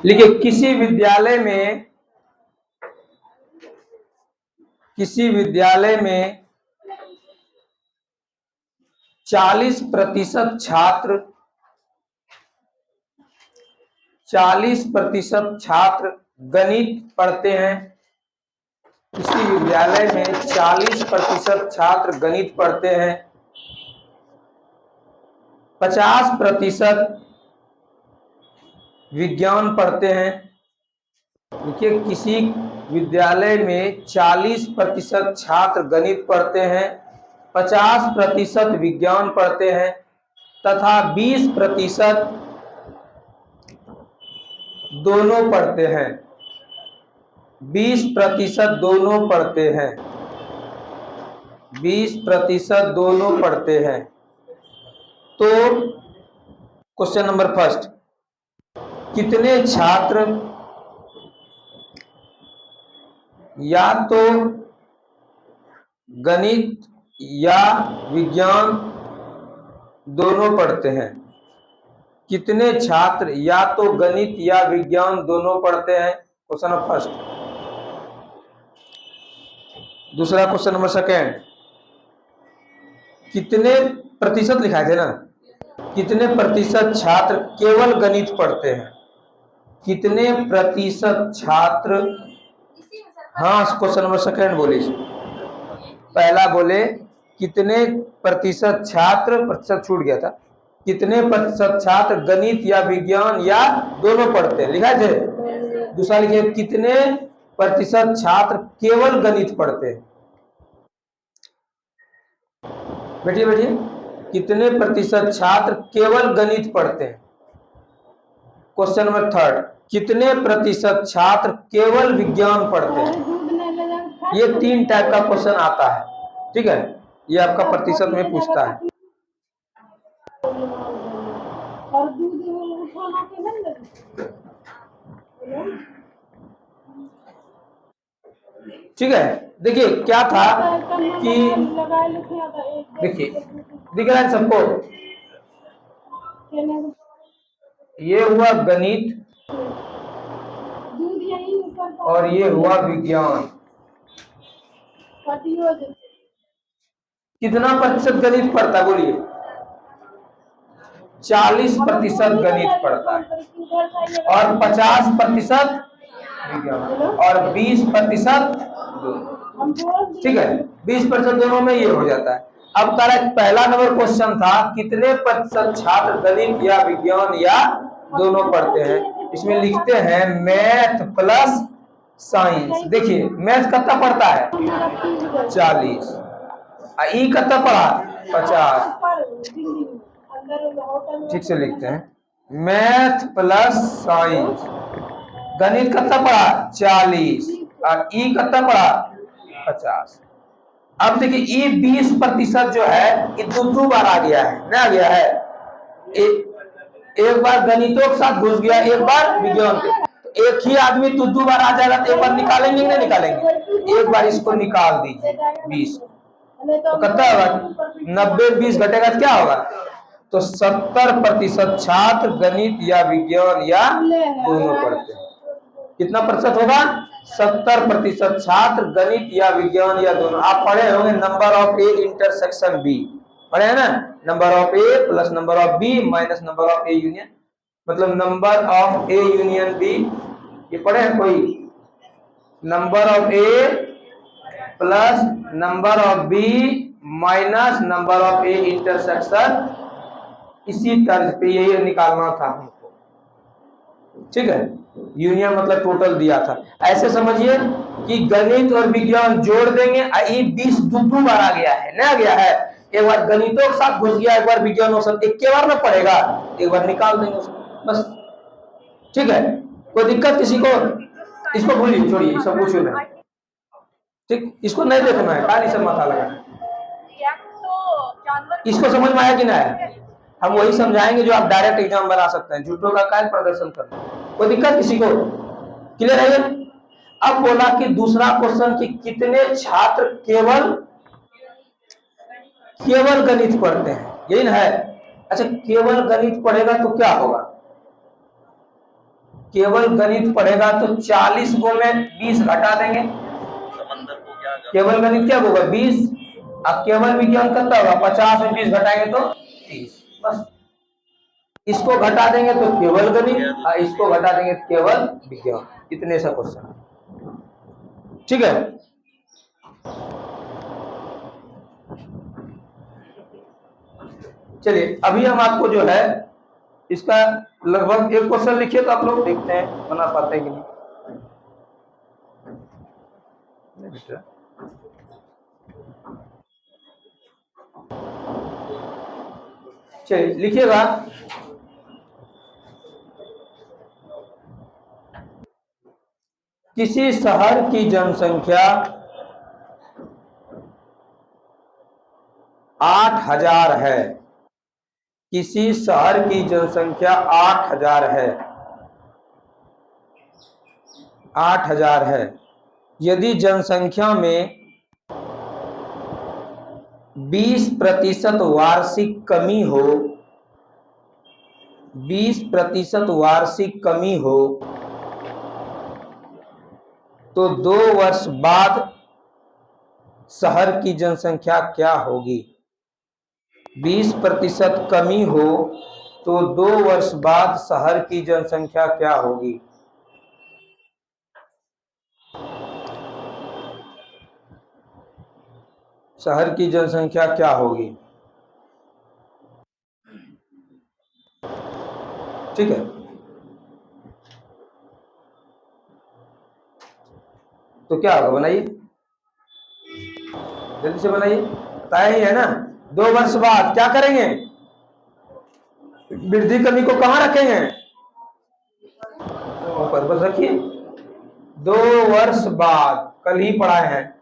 लिखिए किसी विद्यालय में 40% छात्र गणित पढ़ते हैं। किसी विद्यालय में 40% छात्र गणित पढ़ते हैं, 50% विज्ञान पढ़ते हैं। देखिए किसी विद्यालय में 40% छात्र गणित पढ़ते हैं, 50% विज्ञान पढ़ते हैं तथा 20% दोनों पढ़ते हैं। 20% दोनों पढ़ते हैं। 20% दोनों पढ़ते हैं। तो क्वेश्चन नंबर फर्स्ट, कितने छात्र या तो गणित या विज्ञान दोनों पढ़ते हैं? कितने छात्र या तो गणित या विज्ञान दोनों पढ़ते हैं? Question number first. दूसरा क्वेश्चन नंबर सेकेंड, कितने प्रतिशत लिखाए थे ना, कितने प्रतिशत छात्र केवल गणित पढ़ते हैं? कितने प्रतिशत छात्र, हाँ क्वेश्चन नंबर सेकेंड बोले, पहला बोले कितने प्रतिशत छात्र, प्रतिशत छूट गया था, कितने प्रतिशत छात्र गणित या विज्ञान या दोनों पढ़ते हैं, लिखा थे। दूसरा लिखिए कितने प्रतिशत छात्र केवल गणित पढ़ते हैं। बैठिए बैठिए, कितने प्रतिशत छात्र केवल गणित पढ़ते हैं? क्वेश्चन नंबर थर्ड, कितने प्रतिशत छात्र केवल विज्ञान पढ़ते हैं? ये 3 टाइप का क्वेश्चन आता है, ठीक है, ये आपका प्रतिशत में पूछता है। ठीक है, देखिए क्या था कि देखिए दिख रहा है सबको, ये हुआ गणित और ये हुआ विज्ञान। कितना प्रतिशत गणित पढ़ता है बोलिए? 40% गणित पढ़ता है और 50% विज्ञान और 20% ठीक है, 20% दोनों में ये हो जाता है। अब करेक्ट पहला नंबर क्वेश्चन था कितने प्रतिशत छात्र गणित या विज्ञान या दोनों पढ़ते हैं? इसमें लिखते हैं मैथ प्लस साइंस। देखिए मैथ कितना पढ़ता है? 40। ई कितना पढ़ा? 50। ठीक से लिखते हैं, मैथ प्लस साइंस। गणित कितना पढ़ा? 40 और ई कितना पढ़ा? 50। अब देखिए ये 20% जो है ये दो बार आ गया है, ना गया है? एक बार गणितों के साथ घुस गया, एक बार विज्ञान के। तो एक ही आदमी दो बार आ जाएगा तो एक बार निकालेंगे नहीं निकालेंगे? एक बार इसको निकाल दीजिए 20, तो कितना होगा? 90 20 घटेगा तो क्या होगा? तो 70% छात्र गणित या विज्ञान या दोनों पढ़ते हैं। कितना प्रतिशत होगा? 70% छात्र गणित या विज्ञान या दोनों। आप पढ़े होंगे number of A intersection B, पढ़े हैं ना? Number of A plus number of B minus number of A union, मतलब number of A union B, ये पढ़े हैं कोई? Number of A plus number of B minus number of A intersection, इसी तर्ज पे यही निकालना था हमको, ठीक है। यूनियन मतलब टोटल दिया था। ऐसे समझिए कि गणित और विज्ञान जोड़ देंगे, ये 20 दो बार आ गया है, ना गया है? एक बार गणितों के साथ घुस गया, एक बार विज्ञानों के साथ, एक के बार ना पड़ेगा, एक बार निकाल देंगे उसको बस, ठीक है। कोई दिक्कत किसी को? इसको भूलिए, छोड़िए, सब पूछो नहीं, ठीक, इसको नहीं देखना है, खाली सब माथा लगाना। इसको समझ में आया कि नहीं? हम वही समझाएंगे जो आप डायरेक्ट एग्जाम बना सकते हैं, झूठों का काय प्रदर्शन करना। कोई दिक्कत किसी को? क्लियर है? अब बोला कि दूसरा क्वेश्चन कि कितने छात्र केवल गणित पढ़ते हैं, यही ना है? अच्छा, केवल गणित पढ़ेगा तो क्या होगा? केवल गणित पढ़ेगा तो 40 गो में 20 घटा देंगे। केवल गणित क्या होगा 20, अब केवल विज्ञान कितना होगा 50 में 20 घटाएंगे तो 30। बस इसको घटा देंगे तो केवल गणित और इसको घटा देंगे केवल विज्ञान। इतने सा क्वेश्चन, ठीक है। चलिए अभी हम आपको जो है इसका लगभग एक क्वेश्चन लिखिए तो आप लोग देखते हैं बना पाते हैं कि नहीं। चलिए लिखिएगा, किसी शहर की जनसंख्या 8000 है। किसी शहर की जनसंख्या 8000 है, 8000 है। यदि जनसंख्या में 20% वार्षिक कमी हो, 20% वार्षिक कमी हो तो 2 वर्ष बाद शहर की जनसंख्या क्या होगी। 20% कमी हो तो 2 वर्ष बाद शहर की जनसंख्या क्या होगी। शहर की जनसंख्या क्या होगी, ठीक है। तो क्या होगा बनाइए, जल्दी से बनाइए, बताया ही है ना। 2 वर्ष बाद क्या करेंगे, वृद्धि कमी को कहां रखेंगे, ऊपर बस रखिए। 2 वर्ष बाद कल ही पढ़ाए हैं,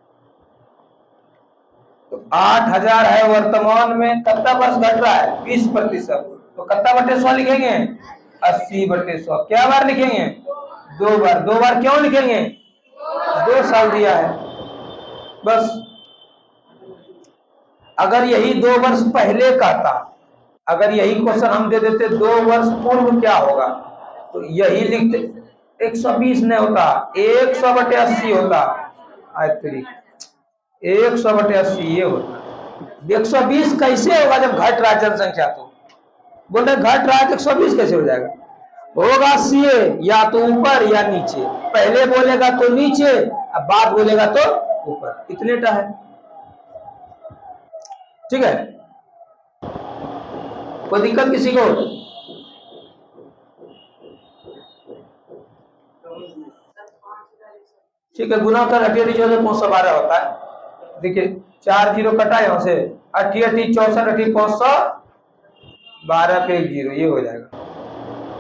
तो 8000 है वर्तमान में, कितना वर्ष घट रहा है 20%, तो कितना बटे 100 लिखेंगे 80/100। क्या बार लिखेंगे 2 बार। 2 बार क्यों लिखेंगे, 2 साल दिया है बस। अगर यही 2 वर्ष पहले का था, अगर यही क्वेश्चन हम दे देते 2 वर्ष पूर्व क्या होगा, तो यही लिखते 120 नहीं होता 100/80 होता। 100/80 ये होता। 120 कैसे होगा जब घट रहा है जनसंख्या, तो बोल रहे घट रहा है तो 120 कैसे हो जाएगा, होगा सीए या तो ऊपर या नीचे। पहले बोलेगा तो नीचे, अब बाद बोलेगा तो ऊपर, इतने टा है, ठीक है। कोई दिक्कत किसी को, ठीक है। गुना कर 512 होता है। देखिए 4 जीरो कटा यहां से, 80 80 64 80 512 पे 1 जीरो, ये हो जाएगा।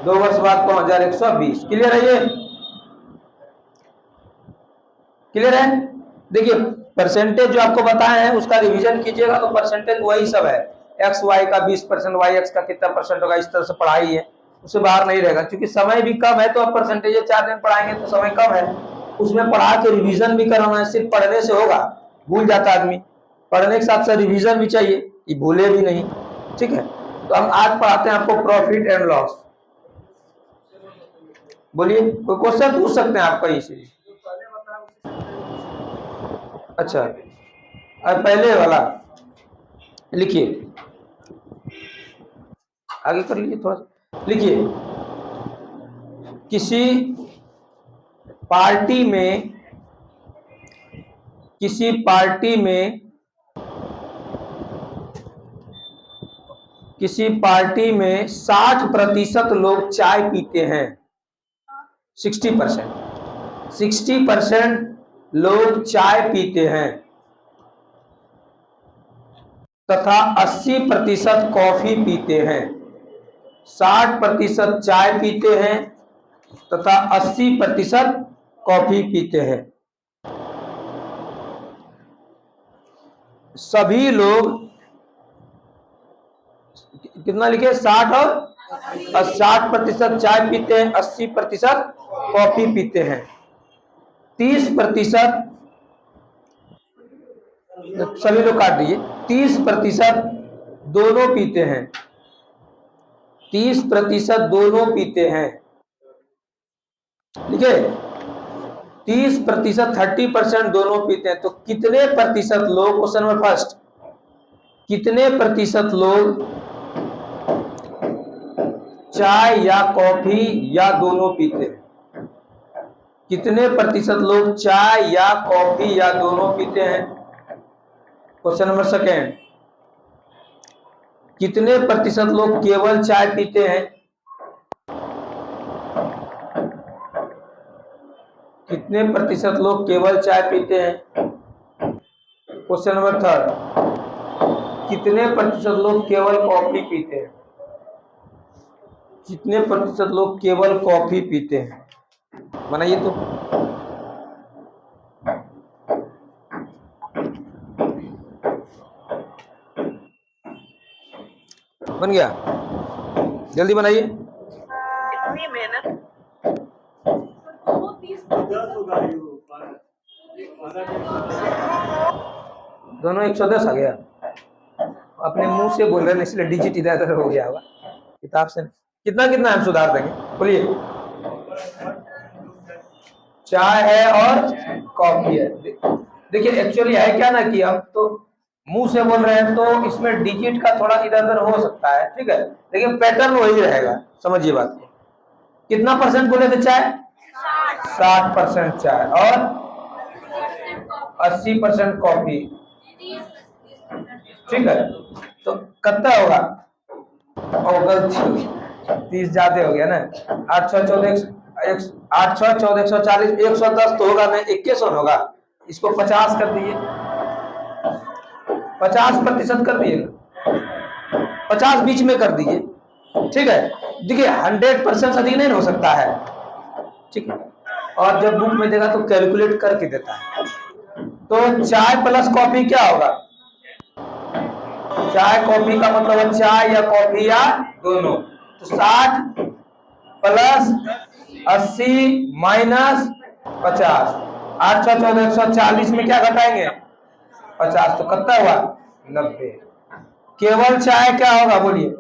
2 वर्ष बाद 5120। क्लियर है ये, क्लियर है। देखिए परसेंटेज जो आपको बताए हैं उसका रिवीजन कीजिएगा, तो परसेंटेज वही सब है, एक्स वाई का 20%, वाई एक्स का कितना परसेंट होगा, इस तरह से पढ़ाई है, उससे बाहर नहीं रहेगा। क्योंकि समय भी कम है तो अब परसेंटेज 4 दिन पढ़ाएंगे तो समय कम है, उसमें पढ़ा के रिवीजन भी कराना है। सिर्फ पढ़ने से होगा, भूल जाता आदमी, पढ़ने के साथ साथ रिवीजन भी चाहिए, ये भूले भी नहीं, ठीक है। तो हम आज पढ़ाते हैं आपको प्रॉफिट एंड लॉस। बोलिए, कोई क्वेश्चन पूछ सकते हैं आप कहीं से। अच्छा, अब पहले वाला लिखिए, आगे कर लीजिए थोड़ा सा। लिखिए, किसी पार्टी में 60% लोग चाय पीते हैं। 60% लोग चाय पीते हैं तथा 80% कॉफी पीते हैं। 60% चाय पीते हैं तथा 80% कॉफी पीते हैं। सभी लोग कितना लिखे, 60 और 60% चाय पीते हैं, 80% कॉफी पीते हैं। 30% सभी लोग काट दीजिए, 30% दोनों पीते हैं। 30% दोनों पीते हैं। ठीक है, 30%, 30% दोनों पीते हैं, तो कितने प्रतिशत लोग, क्वेश्चन नंबर फर्स्ट, कितने प्रतिशत लोग चाय या कॉफी या दोनों पीते हैं? कितने प्रतिशत लोग चाय या कॉफी या दोनों पीते हैं? क्वेश्चन नंबर सेकेंड, कितने प्रतिशत लोग केवल चाय पीते हैं? कितने प्रतिशत लोग केवल चाय पीते हैं? क्वेश्चन नंबर थर्ड, कितने प्रतिशत लोग केवल कॉफी पीते हैं? कितने प्रतिशत लोग केवल कॉफी पीते हैं? बनाइए तो। बन गया, जल्दी बनाइए। इतनी मेहनत। दोनों 110 आ गया। अपने मुंह से बोल रहे हैं इसलिए डिजिट इधर उधर हो गया होगा, किताब से। कितना कितना हम सुधार देंगे, बोलिए। चाय है और कॉफी है। देखिए एक्चुअली है क्या ना कि हम तो मुंह से बोल रहे हैं तो इसमें डिजिट का थोड़ा इधर उधर हो सकता है, ठीक है, लेकिन पैटर्न वही रहेगा, समझिए बात को। कितना परसेंट बोले थे चाय? 60% चाय और 80% कॉफी, ठीक है। तो कितना होगा? गलती हो गई, 30 ज्यादा हो गया ना। 8 6 14 8 6 14 140, 110 तो होगा नहीं, 21 होगा। इसको 50 कर दिए, 50% कर दिए, 50 बीच में कर दीजिए, ठीक है। देखिए 100% अधिक नहीं हो सकता है, ठीक है। और जब बुक में देगा तो कैलकुलेट करके देता है। तो चाय प्लस कॉफी क्या होगा? चाय कॉफी का मतलब है चाय या कॉफी या दोनों। तो 60 प्लस 80 माइनस 50, 8 6 14 140 में क्या घटाएंगे? 50, तो कितना हुआ? 90। केवल चाय क्या होगा बोलिए?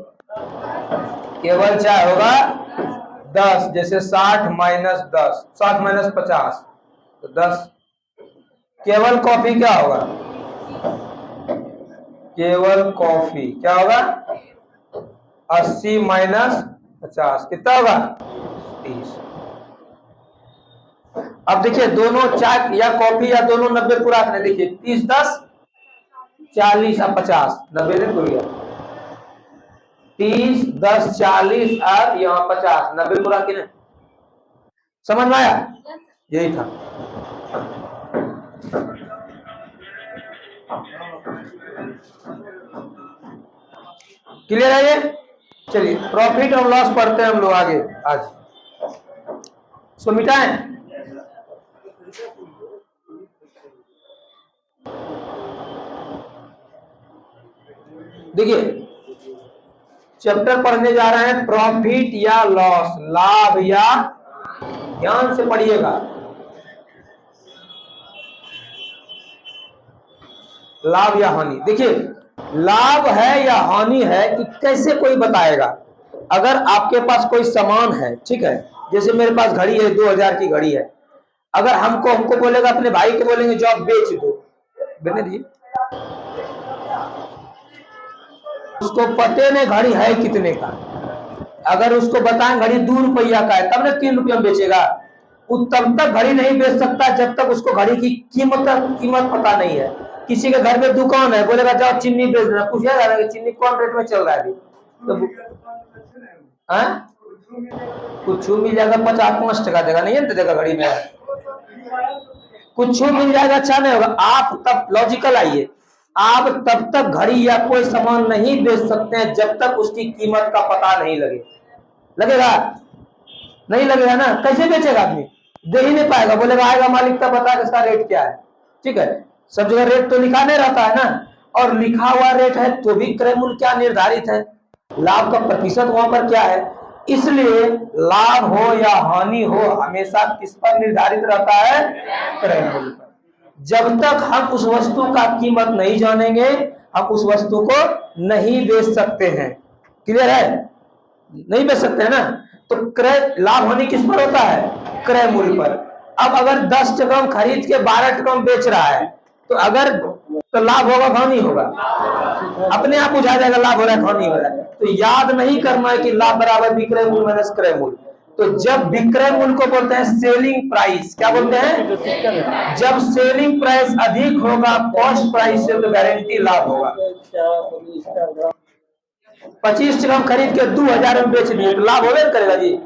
केवल चाय होगा 10, जैसे 60 माइनस 10, 60 माइनस 50 तो 10। केवल कॉफी क्या होगा? केवल कॉफी क्या होगा? 80 माइनस 50 कितना होगा? 30। अब देखिए दोनों चाय या कॉफी या दोनों 90 पूरा करने, देखिए 30 10 40 और 50, 90 से पूरा 30 10 40 और यहाँ 50, 90 पूरा किने, समझ में आया? यही था। क्लियर है ये? चलिए प्रॉफिट और लॉस पढ़ते हैं हम लोग आगे। आज इसको मिटाएं। देखिए चैप्टर पढ़ने जा रहे हैं प्रॉफिट या लॉस, लाभ या, ध्यान से पढ़िएगा, लाभ या हानि। देखिए लाभ है या हानि है कि कैसे कोई बताएगा? अगर आपके पास कोई सामान है, ठीक है, जैसे मेरे पास घड़ी है, 2000 की घड़ी है, अगर हमको बोलेगा, अपने भाई को बोलेंगे जो आप बेच दो, बेचने दीजिए, उसको पते में घड़ी है कितने का, अगर उसको बताएं घड़ी 2 रुपया का है, तब ना 3 रुपया में बेचेगा। वो तब तक घड़ी नहीं बेच सकता जब तक उसको घड़ी की कीमत पता नहीं है। किसी के घर में दुकान है, बोलेगा जाओ चीनी बेच देना, पूछेगा कि चीनी कौन रेट में चल रहा है अभी, तो कुछ मिल जाएगा, 50-5 टका देगा, नहीं है देगा घड़ी में, कुछ मिल जाएगा, अच्छा नहीं होगा। आप तब लॉजिकल आइए, आप तब तक घड़ी या कोई सामान नहीं बेच सकते हैं जब तक उसकी कीमत का पता नहीं लगे। लगेगा? नहीं लगेगा ना, कैसे बेचेगा आदमी? दे ही नहीं पाएगा, बोलेगा आएगा मालिक तब बता इसका रेट क्या है, ठीक है। सब जगह रेट तो लिखा नहीं रहता है ना, और लिखा हुआ रेट है तो भी क्रय मूल्य क्या निर्धारित है, लाभ का प्रतिशत वहां पर क्या है। इसलिए लाभ हो या हानि हो हमेशा किस पर निर्धारित रहता है? क्रय मूल्य पर। जब तक हम उस वस्तु का कीमत नहीं जानेंगे हम उस वस्तु को नहीं बेच सकते हैं। क्लियर है? नहीं बेच सकते हैं ना। तो क्रय लाभ हानि किस पर होता है? क्रय मूल्य पर। अब अगर 10 टका में खरीद के 12 टका में बेच रहा है तो अगर तो लाभ होगा हानि होगा? अपने आप बुझा जाएगा लाभ हो रहा है हानि हो रहा है। तो याद नहीं करना है कि लाभ बराबर विक्रय मूल्य माइनस क्रय मूल्य। तो जब विक्रय मूल्य को बोलते हैं सेलिंग प्राइस, क्या बोलते हैं? जब सेलिंग प्राइस अधिक होगा कॉस्ट प्राइस से तो गारंटी लाभ होगा। 25 टका में खरीद के 2000 में बेच दिए तो लाभ होगा नहीं करेगा जी?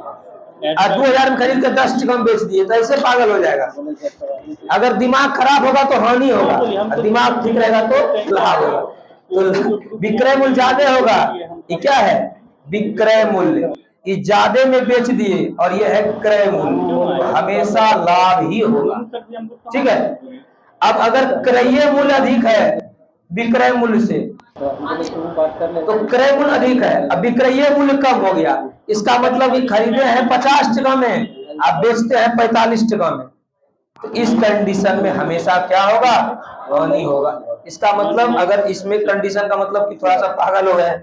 2000 में खरीद के 10 टका में बेच दिए तो ऐसे पागल हो जाएगा। अगर दिमाग खराब होगा तो हानि होगा, दिमाग ठीक रहेगा तो लाभ होगा। तो विक्रय मूल्य ज्यादा होगा, ये क्या है? विक्रय मूल्य। ये ज्यादा में बेच दिए और ये है क्रय मूल्य, तो हमेशा लाभ ही होगा। ठीक है। अब अगर क्रय मूल्य अधिक है विक्रय मूल्य से तो क्रय मूल्य अधिक है, अब विक्रय मूल्य कम हो गया, इसका मतलब कि खरीदे हैं 50 टका में, आप बेचते हैं 45 टका में, तो इस कंडीशन में हमेशा क्या होगा? हानि होगा। इसका मतलब अगर इसमें कंडीशन का मतलब कि थोड़ा सा पागल हो गए,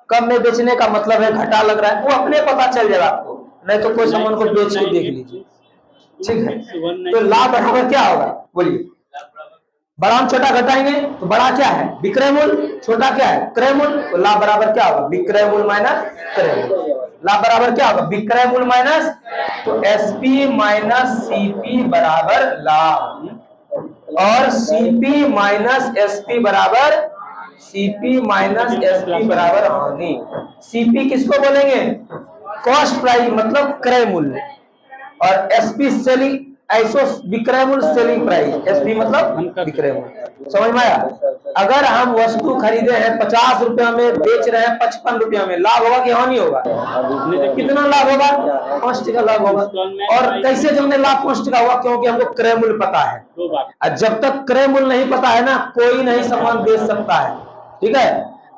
कम में बेचने का मतलब है घाटा लग रहा है, वो अपने पता चल जाएगा आपको, नहीं तो कोई सामान को बेच के देख लीजिए। ठीक है। तो लाभ बराबर क्या होगा बोलिए? बड़ा हम छोटा घटाएंगे तो बड़ा क्या है? विक्रय मूल्य, छोटा क्या है? क्रय मूल्य। तो लाभ बराबर क्या होगा? विक्रय मूल्य माइनस क्रय मूल्य। लाभ बराबर क्या होगा? विक्रय मूल्य माइनस, तो एसपी माइनस सीपी बराबर लाभ, और सीपी माइनस एसपी बराबर बराबर हानि। सीपी किसको बोलेंगे? कॉस्ट प्राइस मतलब क्रय मूल्य, और एसपी सेलिंग ऐसो विक्रय मूल्य सेलिंग प्राइस, एसपी मतलब विक्रय मूल्य। समझ में आया? अगर हम वस्तु खरीदे हैं 50 रुपया में, बेच रहे हैं 55 रुपया में, लाभ होगा कि हानि होगा? कितना लाभ होगा? 5 टका लाभ होगा। और कैसे जो हमें लाभ 5 टका हुआ? क्योंकि हमको क्रय मूल्य पता है, और जब तक क्रय मूल्य नहीं पता है ना, कोई नहीं सामान बेच सकता है। ठीक है।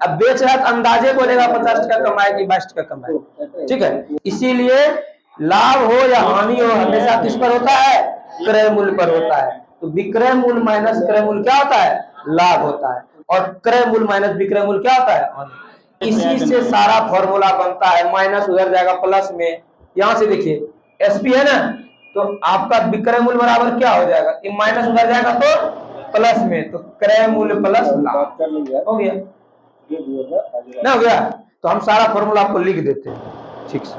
अब बेच रहा है तो अंदाजे बोलेगा 50 टका कमाए कि 22 टका कमाए। ठीक है। इसीलिए लाभ हो या हानि हो हमेशा किस पर होता है? क्रय मूल्य पर होता है। तो विक्रय मूल्य माइनस क्रय मूल्य क्या होता है? लाभ होता है, और क्रय मूल्य माइनस विक्रय मूल्य क्या होता है? हानि। इसी से सारा फॉर्मूला बनता है, माइनस उधर जाएगा प्लस में। यहां से देखिए एसपी है ना, तो आपका विक्रय मूल्य बराबर क्या हो जाएगा? ये माइनस उधर जाएगा तो प्लस में, तो क्रय मूल्य प्लस लाभ हो गया ना? हो गया। तो हम सारा फॉर्मूला आपको लिख देते हैं। ठीक से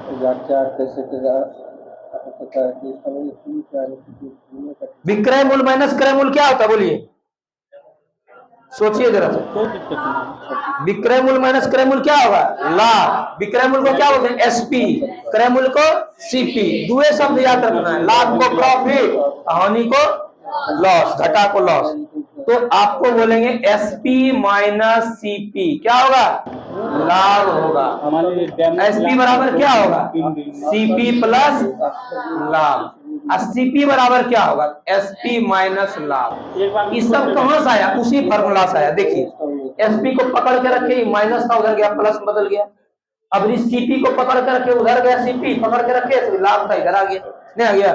विक्रय मूल्य माइनस क्रय मूल्य क्या होता है बोलिए? सोचिए जरा से। विक्रय मूल्य माइनस क्रय मूल्य क्या होगा? लाभ। विक्रय मूल्य को क्या बोलते हैं? एसपी, क्रय मूल्य को सीपी। दुए शब्द याद रखना है, लाभ को प्रॉफिट, हानि को लॉस, घटा को लॉस। तो आपको बोलेंगे एसपी माइनस सीपी क्या होगा? लाभ होगा। एसपी बराबर क्या होगा? सीपी प्लस लाभ। सीपी बराबर क्या होगा? एसपी माइनस लाभ। ये सब कहां से आया? उसी फॉर्मूला से आया। देखिए एसपी को पकड़ के रखे, माइनस था उधर गया प्लस में बदल गया। अब इस सीपी को पकड़ के रखे, उधर गया सीपी, पकड़ के रखे तो लाभ था इधर आ गया, नहीं आ गया?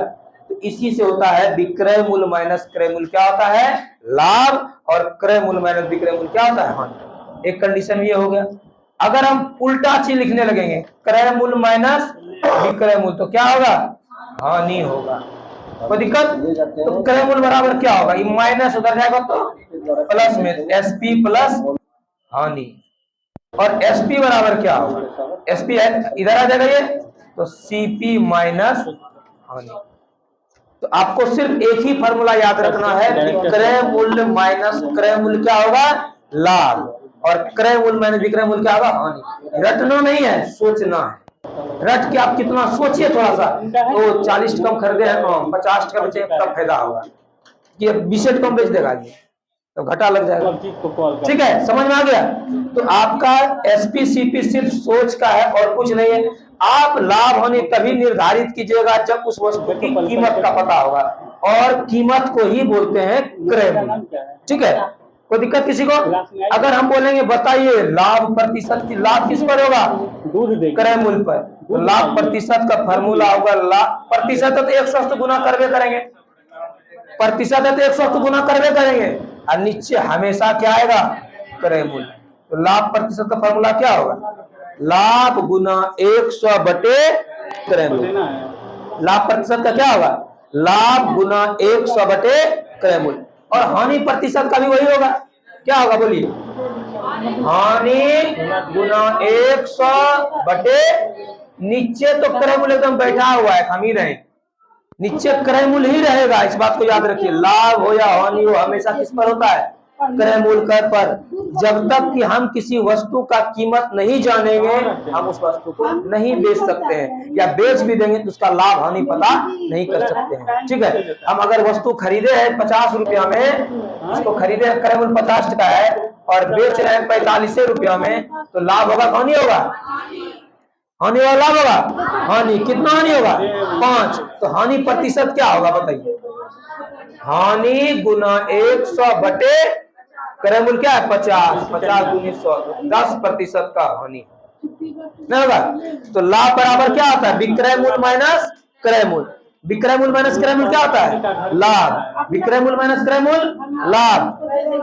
तो इसी से होता है विक्रय मूल्य माइनस क्रय मूल्य क्या होता है? लाभ, और क्रय मूल्य माइनस विक्रय मूल्य क्या होता है? हानि। एक कंडीशन ये हो गया। अगर हम उल्टा चीज लिखने लगेंगे, क्रय मूल्य माइनस विक्रय मूल्य, तो क्या होगा? हानि होगा। कोई दिक्कत? तो क्रय मूल्य बराबर क्या होगा? ये माइनस उधर जाएगा तो प्लस में, एसपी प्लस हानि। और एसपी बराबर क्या होगा? एसपी इधर आ जाएगा ये, तो सीपी माइनस हानि। तो आपको सिर्फ एक ही फॉर्मूला याद रखना है, विक्रय मूल्य माइनस क्रय मूल्य क्या होगा? लाभ, और क्रय मूल्य माइनस विक्रय मूल्य क्या होगा? हानि। रटना नहीं है, सोचना है। रट के आप कितना सोचिए थोड़ा सा, तो 40 टका खरीदे हैं 50 टका बेचे, कब फायदा होगा? कि 20 टका बेच देगा ये, तो घाटा लग जाएगा। ठीक है, समझ में आ गया? तो आपका एसपी सीपी सिर्फ सोच का है और कुछ नहीं है। आप लाभ हानि तभी निर्धारित कीजिएगा जब उस वस्तु की कीमत का पता होगा, और कीमत को ही बोलते हैं क्रय मूल्य। ठीक है, कोई दिक्कत किसी को? अगर हम बोलेंगे बताइए लाभ प्रतिशत की, लाभ किस पर होगा? क्रय मूल्य पर। तो लाभ प्रतिशत का फॉर्मूला होगा, लाभ प्रतिशत है तो 100 तो गुना करवे करेंगे, प्रतिशत है तो 100 तो गुना करवे करेंगे, और नीचे हमेशा क्या आएगा? क्रय मूल्य। तो लाभ प्रतिशत का फॉर्मूला क्या होगा? लाभ गुना 100 बटे क्रय मूल्य। लाभ प्रतिशत का क्या होगा? लाभ गुना 100 बटे क्रय मूल्य। और हानि प्रतिशत का भी वही होगा, क्या होगा बोलिए? हानि गुना 100 बटे, नीचे तो क्रय मूल्य एकदम बैठा हुआ है, हम ही रहे, नीचे क्रय मूल्य ही रहेगा, इस बात को याद रखिए। लाभ हो या हानि हो, हमेशा किस पर होता है? क्रय मूल्य पर। जब तक कि हम किसी वस्तु का कीमत नहीं जानेंगे, हम उस वस्तु को नहीं बेच सकते हैं, या बेच भी देंगे तो उसका लाभ हानि पता नहीं कर सकते हैं। ठीक है, हम अगर वस्तु खरीदे हैं 50 रुपया में, उसको खरीदे क्रय मूल्य 50 का है और बेच रहे हैं 45 रुपया में, तो लाभ होगा हानि होगा? हानि वाला लाभ होगा? हानि। कितना हानि होगा? 5। तो हानि प्रतिशत क्या होगा बताइए? हानि गुना 100 बटे क्रय मूल्य क्या है? 50। 50 गुनी 100, 10% का हानि नहीं होगा। तो लाभ बराबर क्या होता है? विक्रय मूल्य माइनस क्रय मूल्य। विक्रय मूल्य माइनस क्रय मूल्य क्या होता है? लाभ। विक्रय मूल्य माइनस क्रय मूल्य लाभ।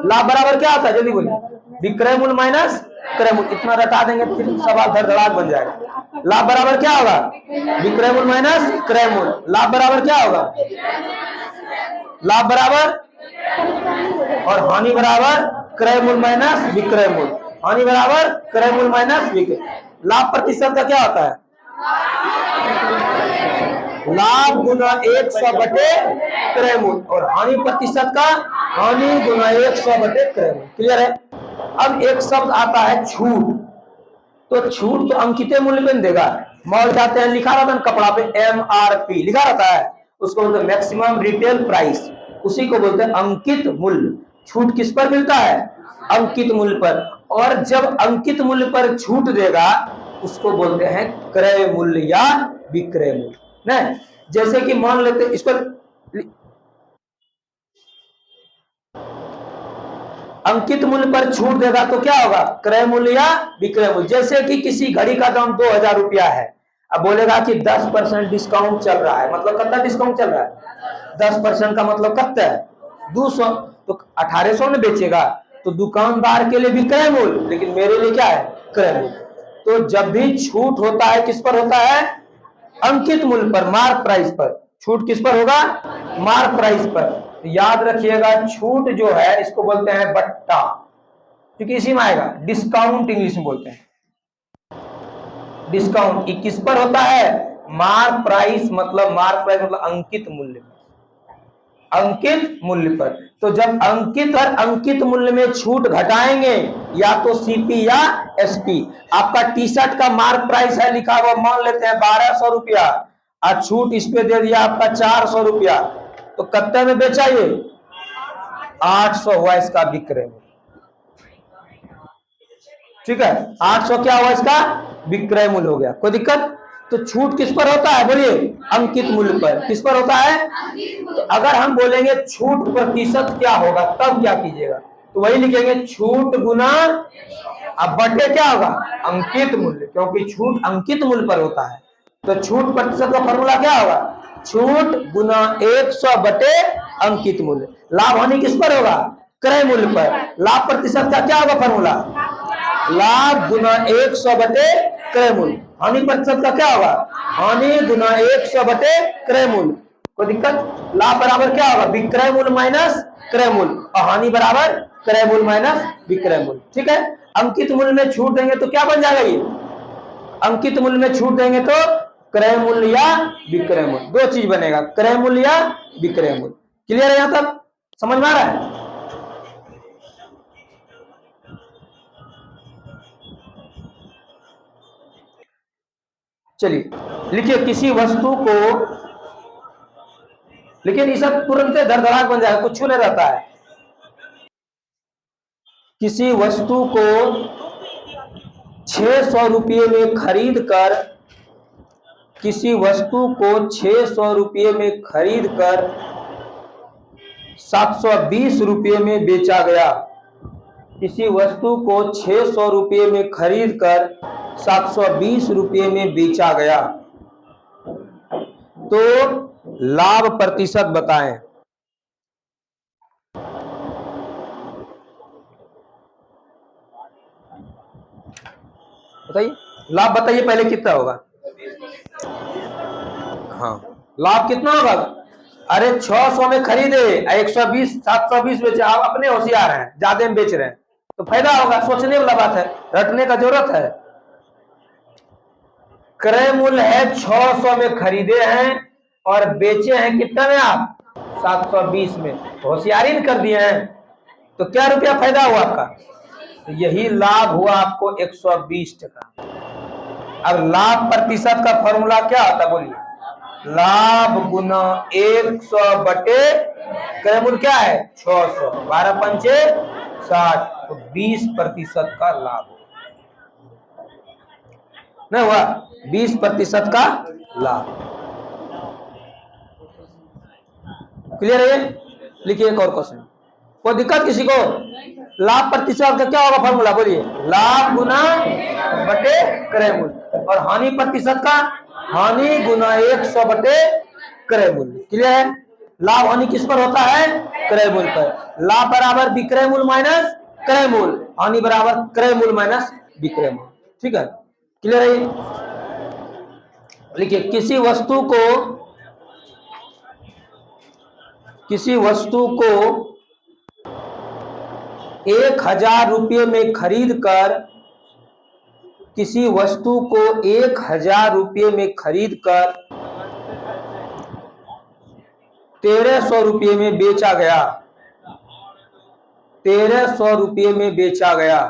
लाभ बराबर क्या होता है? जल्दी बोलिए। विक्रय मूल्य माइनस क्रय मूल्य। इतना रटा देंगे तो फिर सवाल धड़धड़ाक बन जाएगा। लाभ बराबर क्या होगा? विक्रय मूल्य माइनस क्रय मूल्य। लाभ बराबर क्या होगा? लाभ बराबर, और हानि बराबर क्रय मूल्य माइनस विक्रय मूल्य। हानि बराबर क्रय मूल्य माइनस विक्रय। लाभ प्रतिशत का क्या होता है? लाभ गुना 100 बटे क्रय मूल्य, और हानि प्रतिशत का हानि गुना 100 बटे क्रय मूल्य। क्लियर है? अब एक शब्द आता है छूट। तो छूट तो अंकित मूल्य में देगा। मॉल जाते हैं, लिखा रहता है कपड़ा पे MRP लिखा रहता है, उसको बोलते हैं मैक्सिमम रिटेल प्राइस, उसी को बोलते हैं अंकित मूल्य। छूट किस पर मिलता है? अंकित मूल्य पर। और जब अंकित मूल्य पर छूट देगा उसको बोलते हैं क्रय मूल्य या विक्रय मूल्य। नहीं, जैसे कि मान लेते इसको, अंकित मूल्य पर छूट देगा तो क्या होगा? क्रय मूल्य या विक्रय मूल्य। जैसे कि किसी घड़ी का दाम 2000 रुपया है, अब बोलेगा कि 10% डिस्काउंट चल रहा है, मतलब कितना डिस्काउंट चल रहा है? 10% का मतलब कितना है? 200। तो 1800 में बेचेगा, तो दुकानदार के लिए विक्रय मूल्य, लेकिन मेरे लिए क्या है? क्रय मूल्य। तो जब भी छूट होता है किस पर होता है? अंकित मूल्य पर, मार्क प्राइस पर। छूट किस पर होगा? मार्क प्राइस पर। तो याद रखिएगा, छूट जो है इसको बोलते हैं बट्टा, क्योंकि इसी में आएगा। डिस्काउंट इंग्लिश में बोलते हैं डिस्काउंट। ये किस पर होता है? मार्क प्राइस, मतलब मार्क प्राइस मतलब अंकित मूल्य, अंकित मूल्य पर। तो जब अंकित और अंकित मूल्य में छूट घटाएंगे, या तो सीपी या एसपी। आपका टी शर्ट का मार्क प्राइस है लिखा हुआ, मान लेते हैं 1200 रुपया, और छूट इस पे दे दिया आपका 400 रुपया, तो कितने में बेचा ये? 800 हुआ इसका विक्रय मूल्य। ठीक है, 800 क्या हुआ इसका? विक्रय मूल्य हो गया। कोई दिक्कत? तो छूट किस पर होता है बोलिए? अंकित मूल्य पर। किस पर होता है? तो अगर हम बोलेंगे छूट प्रतिशत क्या होगा, तब क्या कीजिएगा? तो वही लिखेंगे छूट गुना, अब बटे क्या होगा? अंकित मूल्य, क्योंकि छूट अंकित मूल्य पर होता है। तो छूट प्रतिशत का फॉर्मूला क्या होगा? छूट गुना 100 बटे अंकित मूल्य। लाभ हानि किस पर होगा? क्रय मूल्य पर। लाभ प्रतिशत का क्या होगा फॉर्मूला? लाभ गुना 100 बटे क्रय मूल्य। हानि प्रतिशत का क्या होगा? हानि गुना 100 बटे क्रय मूल्य। कोई दिक्कत? लाभ बराबर क्या होगा? विक्रय मूल्य माइनस क्रय मूल्य, और हानि बराबर क्रय मूल्य माइनस विक्रय मूल्य। ठीक है, अंकित मूल्य में छूट देंगे तो क्या बन जाएगा ये? अंकित मूल्य में छूट देंगे तो क्रय मूल्य या विक्रय मूल्य, दो चीज बनेगा, क्रय मूल्य या विक्रय मूल्य। क्लियर है? यहां तक समझ में आ रहा है? चलिए लिखिए, किसी वस्तु को, लेकिन ये सब तुरंत धड़धड़ाक बन जाएगा, कुछ नहीं रहता है। किसी वस्तु को 600 रुपये में खरीद कर, किसी वस्तु को 600 रुपये में खरीद कर 720 रुपये में बेचा गया। किसी वस्तु को 600 रुपये में खरीद कर 720 रुपये में बेचा गया, तो लाभ प्रतिशत बताएं। बताइए, लाभ बताइए पहले कितना होगा? हाँ, लाभ कितना होगा? अरे 600 में खरीदे, 120 720 बेचे, आप अपने होशियार हैं, ज्यादा में बेच रहे हैं तो फायदा होगा। सोचने वाला बात है, रटने का जरूरत है। क्रय मूल्य है 600 में खरीदे हैं और बेचे हैं कितना में आप? 720 में। होशियारी कर दिए हैं तो क्या रुपया फायदा हुआ आपका? तो यही लाभ हुआ आपको 120 टका। अब लाभ प्रतिशत का फॉर्मूला क्या होता है बोलिए? लाभ गुना 100 बटे क्रय मूल्य क्या है? 600, 12 पंचे 60, तो 20% का लाभ नहीं हुआ? 20% का लाभ। क्लियर है? लिखिए एक और क्वेश्चन। कोई दिक्कत किसी को? लाभ प्रतिशत का क्या होगा फॉर्मूला बोलिए? लाभ गुना बटे क्रय मूल्य। और हानि प्रतिशत का? हानि गुना 100 बटे क्रय मूल्य। क्लियर है? लाभ हानि किस पर होता है? क्रय मूल्य पर। लाभ बराबर विक्रय मूल्य माइनस क्रय मूल्य, हानि बराबर क्रय मूल्य माइनस विक्रय मूल्य। ठीक है? क्लियर है? लिखिए किसी वस्तु को 1000 रुपये में खरीद कर, किसी वस्तु को 1000 रुपये में खरीद कर 1300 रुपये में बेचा गया, 1300 रुपये में बेचा गया,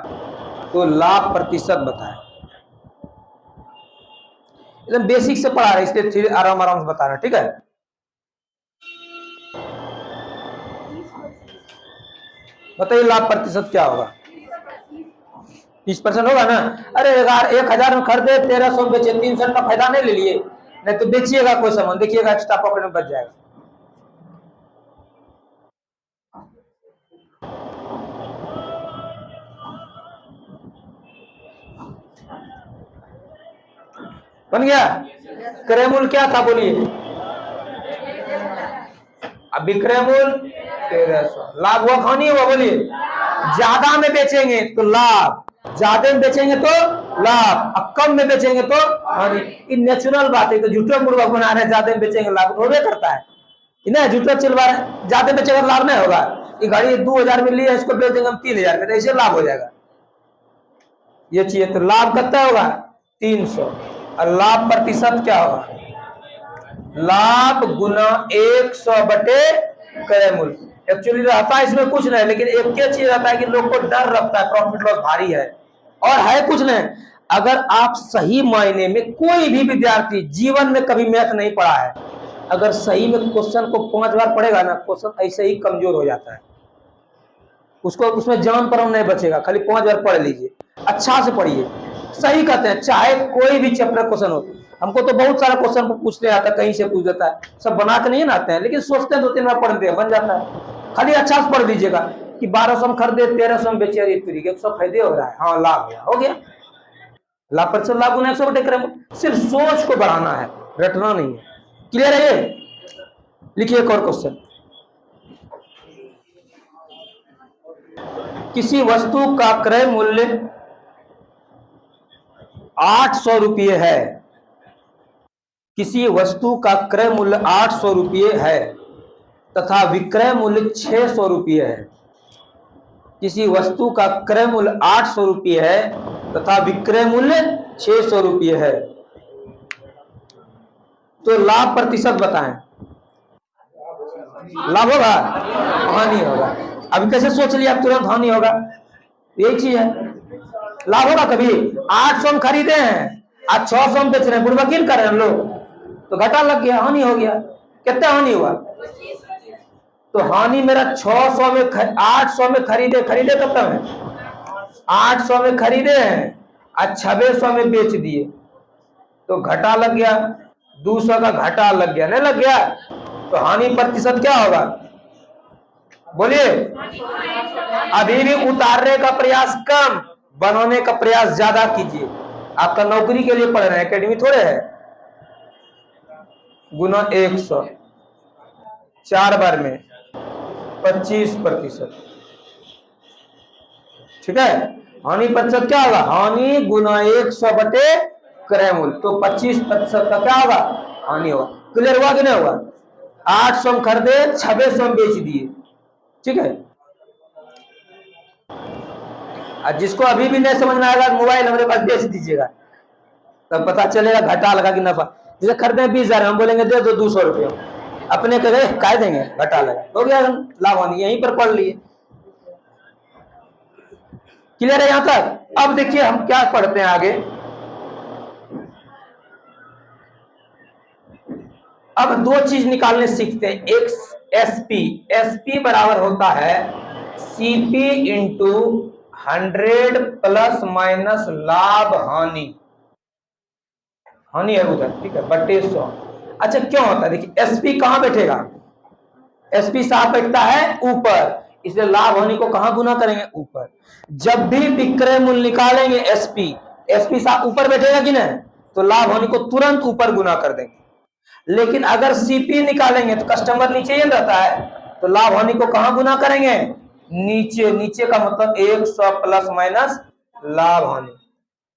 तो लाभ प्रतिशत बताएं। एकदम बेसिक से पढ़ा रहे, इसलिए आराम आराम से बता रहे हैं। ठीक है? बताइए लाभ प्रतिशत क्या होगा? 30% होगा ना? अरे यार 1000 में खरीदे, 1300 में बेचे, 300 का फायदा नहीं ले लिए? नहीं तो बेचिएगा कोई सामान, देखिएगा एक्स्ट्रा पॉकेट में बच जाएगा। बन गया? क्रय मूल्य क्या था बोलिए? अब विक्रय मूल्य 1300। लाभ हुआ हानि हुआ बोलिए? ज्यादा में बेचेंगे तो लाभ, ज्यादा में बेचेंगे तो लाभ, अब कम में बेचेंगे तो हानि। ये नेचुरल बात है। तो झूठा मूर्ख बना रहे हैं, ज्यादा में बेचेंगे लाभ होबे करता है ना? झूठा चिलवा रहे हैं, ज्यादा बेचेगा लाभ नहीं होगा। ये गाड़ी 2000 में लिया, इसको बेच देंगे हम 3000 में, ऐसे लाभ हो जाएगा। ये चाहिए तो लाभ कितना होगा? 300। और लाभ प्रतिशत क्या होगा? लाभ गुना 100 बटे क्रय मूल्य। एक्चुअली रहता है इसमें कुछ नहीं, लेकिन एक क्या चीज रहता है कि लोग को डर लगता है प्रॉफिट लॉस भारी है, और है कुछ नहीं। अगर आप सही मायने में, कोई भी विद्यार्थी जीवन में कभी मैथ नहीं पढ़ा है, अगर सही में क्वेश्चन को 5 बार पढ़ेगा ना, क्वेश्चन ऐसे ही कमजोर हो जाता है। उसको उसमें जान पर नहीं बचेगा। खाली 5 बार पढ़ लीजिए, अच्छा से पढ़िए। सही कहते हैं, चाहे कोई भी चैप्टर क्वेश्चन हो। हमको तो बहुत सारा क्वेश्चन पूछने आता है, कहीं से पूछ देता है, सब बना के नहीं ना आते हैं, लेकिन सोचते हैं 2-3 बार पढ़ते हैं, बन जाता है। खाली अच्छा से पढ़ लीजिएगा कि 1200 में खरीदे, 1300 में बेचे, 100 फायदे हो रहा है, हाँ लाभ हो गया। लाभ प्रतिशत लाभ गुना 100 बटे क्रय मूल्य। सिर्फ सोच को बढ़ाना है, रटना नहीं है। क्लियर है ये? लिखिए एक और क्वेश्चन। किसी वस्तु का क्रय मूल्य 800 रुपये है, किसी वस्तु का क्रय मूल्य 800 रुपये है तथा विक्रय मूल्य 600 रुपये है। किसी वस्तु का क्रय मूल्य 800 रुपये है तथा विक्रय मूल्य 600 रुपये है, तो लाभ प्रतिशत बताएं। लाभ होगा? हानि होगा। अभी कैसे सोच लिया आप तुरंत हानि होगा? यही चीज है। लाभ होगा कभी? 800 में खरीदे हैं, आज 600 में बेच रहे हैं, बुड़बकीर कर रहे हैं लोग, तो घाटा लग गया, हानि हो गया। कितना हानि हुआ? तो हानि मेरा 600 में 800 में खरीदे कितना है? 800 में खरीदे हैं, आज 2600 में बेच दिए, तो घाटा लग गया, 200 का घाटा लग गया, नहीं लग गया? तो हानि प्रतिशत क्या होगा बोलिए? अभी भी उतारने का प्रयास कम, बनाने का प्रयास ज्यादा कीजिए। आपका नौकरी के लिए पढ़ रहे हैं, एकेडमी थोड़े है। गुना 100, 4 बार में 25%। ठीक है? हानि प्रतिशत क्या होगा? हानि गुना 100 बटे क्रय मूल्य, तो 25% का क्या होगा? हानि होगा। क्लियर हुआ कि नहीं हुआ? 800 में खरीदे, 2600 में बेच दिए, ठीक है। और जिसको अभी भी नहीं समझ में आएगा मोबाइल हमारे पास बेच दीजिएगा, तब पता चलेगा घाटा लगा कि नफा। जैसे खरीदे 20,000, हम बोलेंगे दे दो 200 रुपये, अपने कहे काय देंगे, घाटा लगा, हो गया लाभ हानि, यहीं पर पढ़ लिए। क्लियर है यहां तक? अब देखिए हम क्या पढ़ते हैं आगे। अब दो चीज निकालने सीखते हैं, एक एसपी, एसपी बराबर होता है सीपी इंटू 100 प्लस माइनस लाभ हानि, हानि है उधर, ठीक है, बटे 100। अच्छा क्यों होता है? देखिए एसपी कहां बैठेगा, एसपी साफ बैठता है ऊपर, इसलिए लाभ हानि को कहां गुना करेंगे, ऊपर। जब भी विक्रय मूल्य निकालेंगे एसपी, एसपी साफ ऊपर बैठेगा कि नहीं, तो लाभ हानि को तुरंत ऊपर गुना कर देंगे। लेकिन अगर सीपी निकालेंगे तो कस्टमर नीचे ही रहता है, तो लाभ हानि को कहां गुना करेंगे, नीचे। नीचे का मतलब 100 प्लस माइनस लाभ हानि।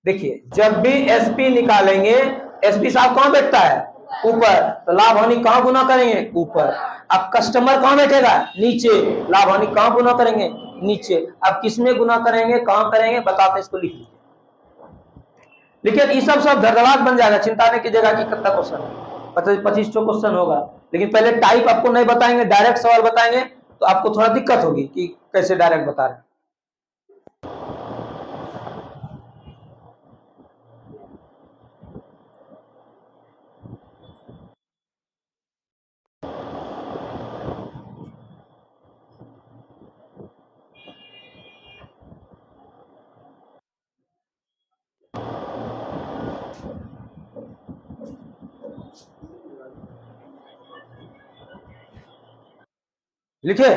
देखिए जब भी एसपी निकालेंगे, एसपी साहब कहां बैठता है, ऊपर, तो लाभ हानि कहां गुना करेंगे, ऊपर। अब कस्टमर कहां बैठेगा, नीचे, लाभ हानि कहां गुना करेंगे, नीचे। अब किसमें गुना करेंगे, कहां करेंगे, बताते, इसको लिख लीजिए। लेकिन ये सब धड़धड़ाहट बन जाएगा, चिंता नहीं कीजिएगा कि कितना क्वेश्चन है, 25 क्वेश्चन होगा। लेकिन पहले टाइप आपको नहीं बताएंगे, डायरेक्ट सवाल बताएंगे, तो आपको थोड़ा दिक्कत होगी कि कैसे डायरेक्ट बता रहे हैं। लिखे,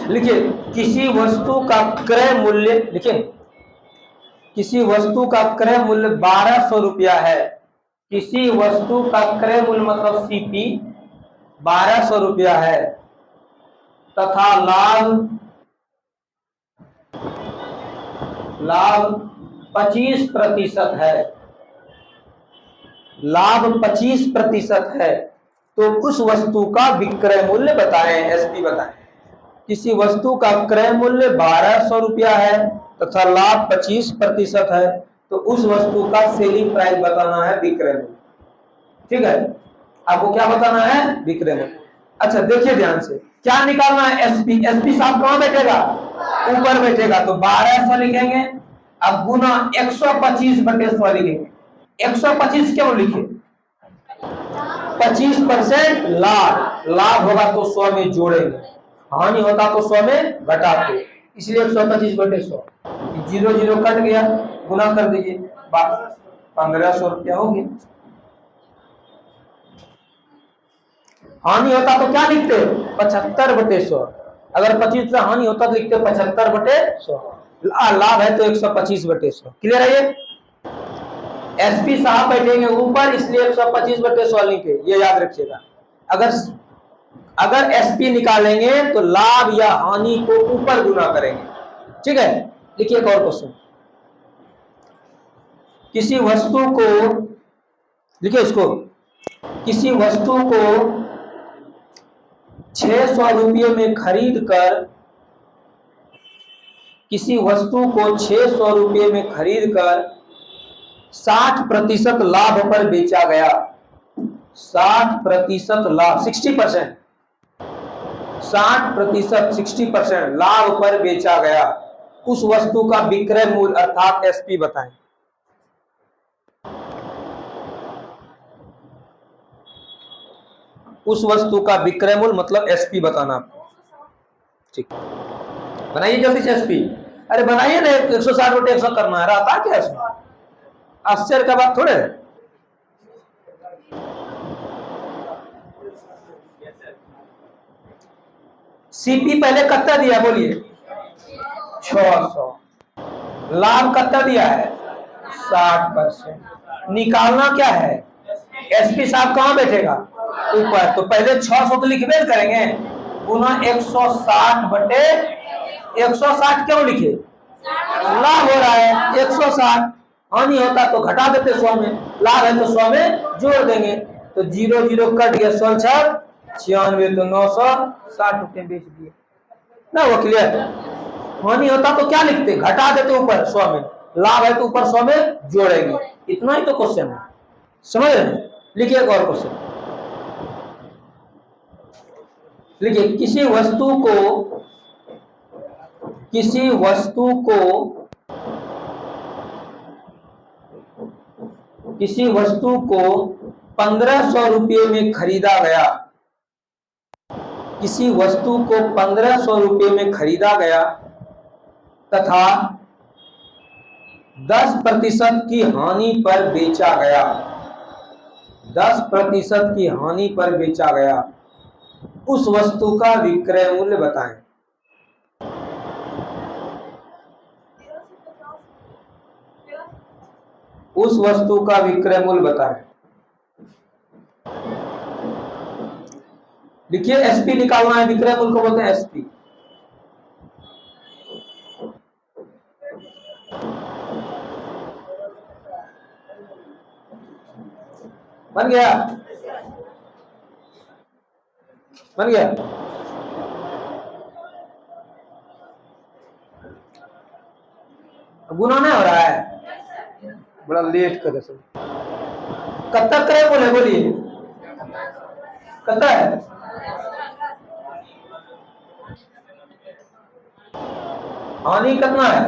लिखिए किसी वस्तु का क्रय मूल्य, लिखिए किसी वस्तु का क्रय मूल्य 1200 रुपया है, किसी वस्तु का क्रय मूल्य मतलब सीपी 1200 रुपया है, तथा लाभ 25% है, लाभ 25% है, तो उस वस्तु का विक्रय मूल्य बताएं, एसपी बताएं। किसी वस्तु का क्रय मूल्य 1200 रुपया है तथा लाभ 25% है, तो उस वस्तु का सेलिंग प्राइस बताना है, विक्रय मूल्य, ठीक है। आपको क्या बताना है, विक्रय मूल्य। अच्छा देखिए ध्यान से, क्या निकालना है, एसपी। एसपी साहब कहां बैठेगा, ऊपर बैठेगा, तो 1200 लिखेंगे। अब गुना 125/100 लिखेंगे। 125 क्यों लिखे, 25% लाभ, लाभ होगा तो 100 में जोड़ेंगे, हानि होता तो 100 में घटाते, इसलिए 125/100, 0 कट गया, गुना कर दीजिए, 1500 रुपया हो गया। हानि होता तो क्या लिखते, 75/100, अगर 25 हानि होता तो लिखते 75/100, लाभ है तो 125/100। क्लियर है ये? एसपी साहब बैठेंगे ऊपर, इसलिए 125/100 लिखे, ये याद रखिएगा। अगर एसपी निकालेंगे तो लाभ या हानि को ऊपर गुना करेंगे, ठीक है। देखिए एक और क्वेश्चन, किसी वस्तु को, लिखिए इसको, किसी वस्तु को 600 रुपये में खरीद कर, किसी वस्तु को 600 रुपये में खरीद कर 60% लाभ पर बेचा गया, 60% लाभ, 60%, 60% लाभ पर बेचा गया, उस वस्तु का विक्रय मूल्य अर्थात एसपी बताएं। उस वस्तु का विक्रय मूल्य मतलब एसपी बताना आपको, ठीक। बनाइए जल्दी से एसपी, अरे बनाइए ना, 160/100 करना है, रहता क्या इसमें, आश्चर्य का बात थोड़े। सीपी पहले कितना दिया बोलिए, 600, लाभ कितना दिया है, 60%। निकालना क्या है, एसपी साहब कहां बैठेगा, ऊपर, तो पहले 600 तो लिखबे करेंगे, गुना 160/, 160 क्यों लिखे? लाभ हो रहा है 160, हानि होता तो घटा देते 100 में, लाभ है तो 100 में जोड़ देंगे। तो 0 0 कट गया, 100 6 96, तो 960 रुपये बेच दिए ना। वो क्लियर? हानि होता तो क्या लिखते? घटा देते ऊपर 100 में, लाभ है तो ऊपर 100 में जोड़ेंगे। इतना ही तो क्वेश्चन है, समझ रहे हैं? लिखिए एक और क्वेश्चन लिखिए। किसी वस्तु को 1500 रुपये में खरीदा गया। किसी वस्तु को 1500 रुपये में खरीदा गया तथा 10% की हानि पर बेचा गया। 10% की हानि पर बेचा गया। उस वस्तु का विक्रय मूल्य बताएं। उस वस्तु का विक्रय मूल्य बताएं। देखिए एसपी निकालना है, विक्रय मूल्य को बोलते हैं एसपी। बन गया? बन गया? गुना नहीं हो रहा है, बड़ा लेट करे सब। कब तक करे बोले? बोलिए कब तक है? हानि कितना है?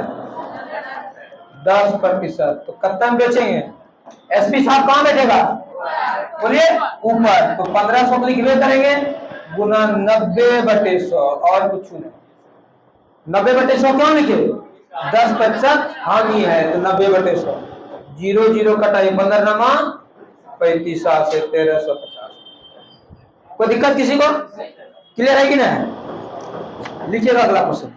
10%। तो कब में बेचेंगे? एसपी साहब कहाँ बैठेगा? बोलिए ऊपर। तो 1500 को लिख करेंगे गुना 90/100, और कुछ नहीं। 90/100 क्यों लिखे? 10% हानि है तो 90/100। 0 0 कटाई 15 नमा 35 से 1350। कोई दिक्कत किसी को? क्लियर है कि नहीं? लिखिएगा अगला क्वेश्चन।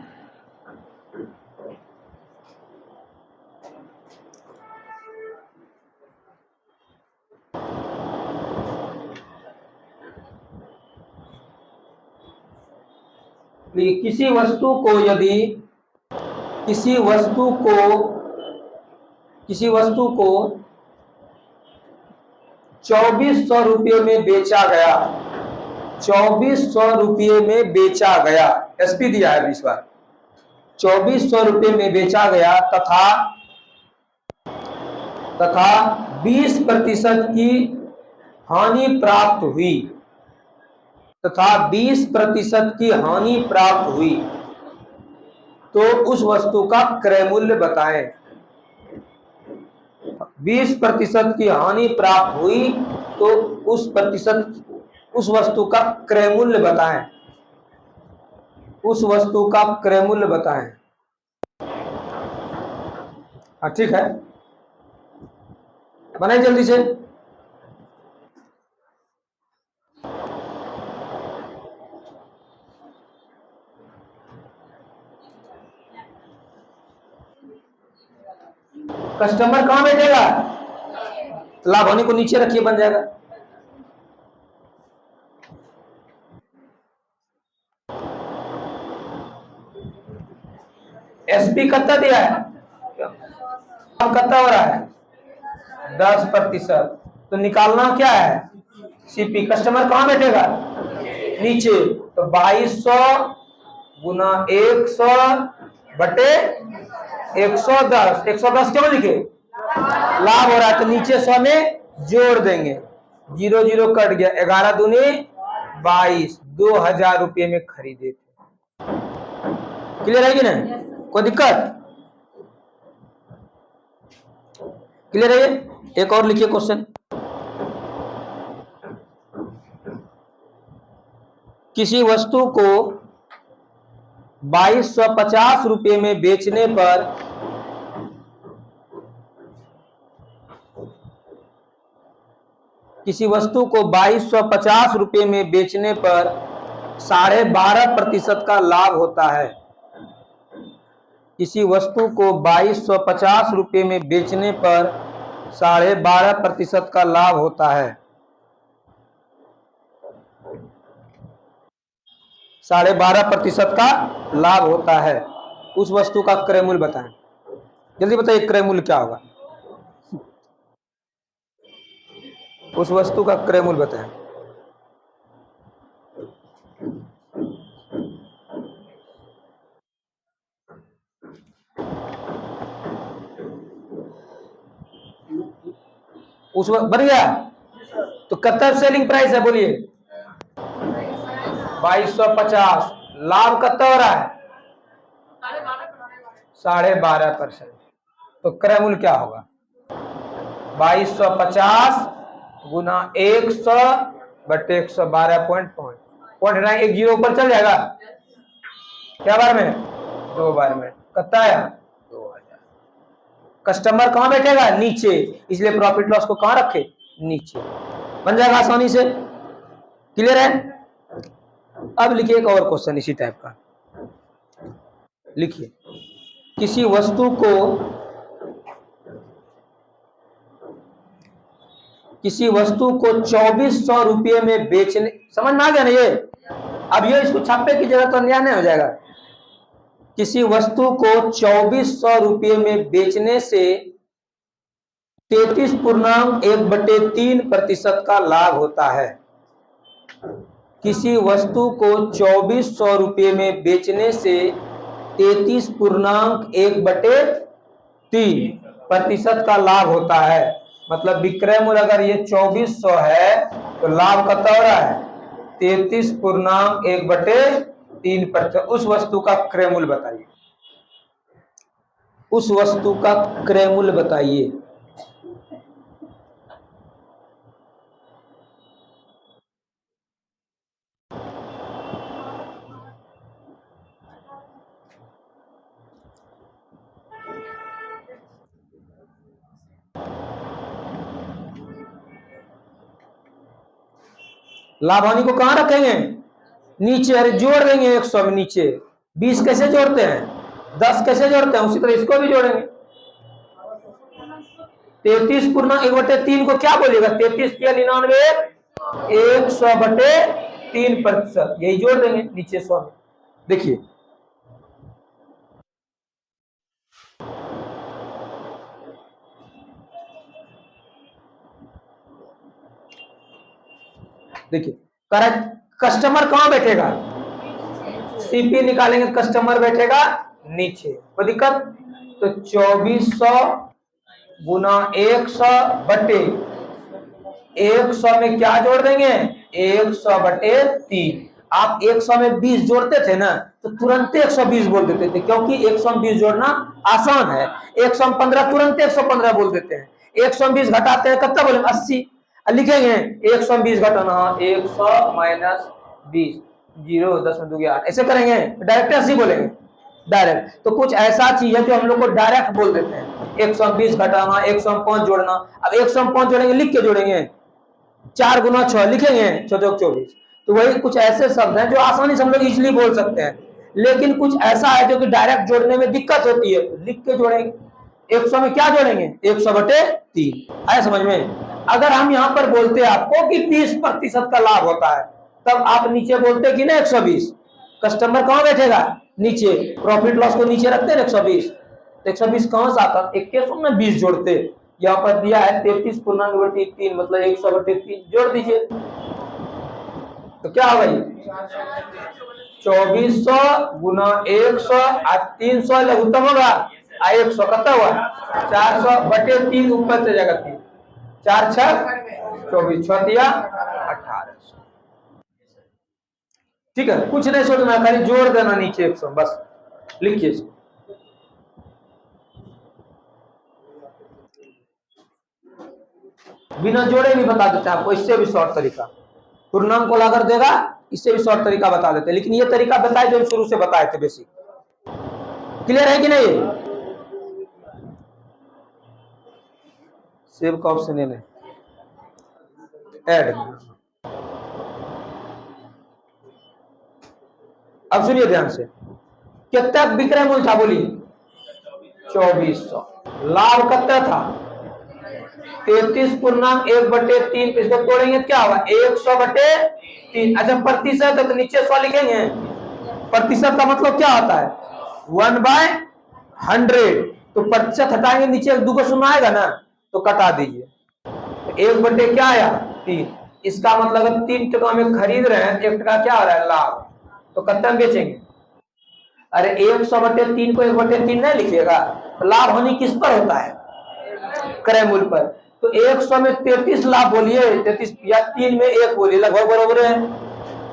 किसी वस्तु को 2400 रुपये में बेचा गया। 2400 रुपये में बेचा गया, एसपी दिया है इस बार। 2400 रुपये में बेचा गया तथा 20% की हानि प्राप्त हुई। तथा 20% की हानि प्राप्त हुई तो उस वस्तु का क्रय मूल्य बताएं। 20% की हानि प्राप्त हुई तो उस वस्तु का क्रय मूल्य बताएं। उस वस्तु का क्रय मूल्य बताएं। हाँ ठीक है, बनाइए जल्दी से। कस्टमर कहां बैठेगा? लाभ हानि को नीचे रखिए, बन जाएगा। एसपी कितना दिया है? कितना हो रहा है? 10%। तो निकालना क्या है? सीपी। कस्टमर कहां बैठेगा? नीचे। तो 2200 गुना 100/110। 110 क्यों लिखे? लाभ हो रहा है तो नीचे 100 में जोड़ देंगे। 0 0 कट गया, 11 दूनी 22, 2000 रुपये में खरीदे थे। क्लियर है कि नहीं? कोई दिक्कत? क्लियर है? एक और लिखिए क्वेश्चन। किसी वस्तु को 2250 रुपये में बेचने पर किसी वस्तु को 2250 रुपये में बेचने पर 12.5% का लाभ होता है। किसी वस्तु को 2250 रुपये में बेचने पर 12.5% का लाभ होता है। 12.5% का लाभ होता है। उस वस्तु का क्रय मूल्य बताएं। जल्दी बताइए क्रय मूल्य क्या होगा। उस वस्तु का क्रय मूल्य बताएं। उस वक्त बन गया। तो कितना सेलिंग प्राइस है बोलिए? 2250। लाभ कितना हो रहा है? 12.5%। तो क्रय मूल्य क्या होगा? 2250 गुना 100 बटे 112 पॉइंट 9। एक जीरो ऊपर चल जाएगा। क्या बार में? 2 बार में। कितना आया? 2000। कस्टमर कहां बैठेगा? नीचे, इसलिए प्रॉफिट लॉस को कहां रखे? नीचे। बन जाएगा आसानी से। क्लियर है? अब लिखिए एक और क्वेश्चन इसी टाइप का। लिखिए किसी वस्तु को किसी वस्तु को 2400 रुपये में बेचने, समझ में आ गया ना ये? अब ये इसको छापे की जगह तो अन्याय नहीं हो जाएगा। किसी वस्तु को 2400 रुपये में बेचने से 33.1/3% का लाभ होता है। किसी वस्तु को 2400 रुपये में बेचने से 33.1/3% का लाभ होता है। मतलब विक्रय मूल्य अगर ये 2400 है तो लाभ कितना हो रहा है? 33.1/3%। उस वस्तु का क्रय मूल्य बताइए। उस वस्तु का क्रय मूल्य बताइए। लाभ हानि को कहां रखेंगे? नीचे। अरे जोड़ देंगे 100 में नीचे। 20 कैसे जोड़ते हैं? 10 कैसे जोड़ते हैं? उसी तरह इसको भी जोड़ेंगे। 33.1/3 को क्या बोलेगा? 33.99 100/3%। यही जोड़ देंगे नीचे 100 में। देखिए देखिए करेक्ट। कस्टमर कहां बैठेगा? सीपी निकालेंगे, कस्टमर बैठेगा नीचे। कोई दिक्कत? तो 2400 गुना 100 बटे 100 में क्या जोड़ देंगे? 100/3। आप 100 में 20 जोड़ते थे ना तो तुरंत 120 बोल देते थे, क्योंकि 100 में 20 जोड़ना आसान है। 100 में 15 तुरंत 115 बोल देते हैं। 100 में 20 घटाते हैं, कितना बोलेंगे? 80। लिखेंगे 100 में 20 घटाना 100 माइनस 20, 0 10 में 2 8, ऐसे करेंगे। डायरेक्ट 80 बोलेंगे डायरेक्ट। तो कुछ ऐसा चीज है जो हम लोग को डायरेक्ट बोल देते हैं। 100 में 20 घटाना, 100 में 5 जोड़ना। अब 100 में 5 जोड़ेंगे, लिख के जोड़ेंगे। 4 गुना 6 लिखेंगे, 24। तो वही कुछ ऐसे शब्द हैं जो आसानी से हम लोग इजिली बोल सकते हैं, लेकिन कुछ ऐसा है जो कि डायरेक्ट जोड़ने में दिक्कत होती है, लिख के जोड़ेंगे। 100 में क्या जोड़ेंगे? 100/3। आया समझ में? अगर हम यहाँ पर बोलते आपको कि 30% का लाभ होता है, तब आप नीचे बोलते कि ना 120। कस्टमर कहां बैठेगा? नीचे। प्रॉफिट लॉस को नीचे रखते हैं 120। 120 कहां से आता? 21 में 20 जोड़ते। यहाँ पर दिया है 33.3, मतलब 100/3 जोड़ दीजिए। तो क्या होगा? 2400 गुना 100 300 लघुत्तम होगा। 100 कितना हुआ? 400/3 ऊपर से जाएगा 3। 4 6 24, 6 दिया 1800। ठीक है, कुछ नहीं सोचना, खाली जोड़ देना नीचे 100, बस लिखिए इसको। बिना जोड़े भी बता देते हैं आपको, इससे भी शॉर्ट तरीका। पूर्णांक को लाकर देगा, इससे भी शॉर्ट तरीका बता देते हैं, लेकिन ये तरीका बताए जो हम शुरू से बताए थे बेसिक। क्लियर है कि नहीं? सेव का ऑप्शन है, ऐड। अब सुनिए ध्यान से, कितना विक्रय मूल्य था बोलिए? 2400। लाभ कितना था? 33.1/3। इसको तोड़ेंगे क्या होगा? 100/3। अच्छा प्रतिशत है तो नीचे 100 लिखेंगे। प्रतिशत का मतलब क्या होता है? 1/100, तो प्रतिशत हटाएंगे, नीचे 2 का शून्य आएगा ना, तो कटा दीजिए। 1 बटे क्या आया 3, इसका मतलब अगर 3 टका में खरीद रहे हैं, 1 टका क्या हो रहा है लाभ, तो कितना बेचेंगे। अरे 100 बटे 3 को 1 बटे 3 नहीं लिखिएगा, तो लाभ हानि किस पर होता है, क्रय मूल्य पर। तो 100 में 33 लाभ बोलिए, 33 या 3 में 1 बोलिए, लगभग बराबर है।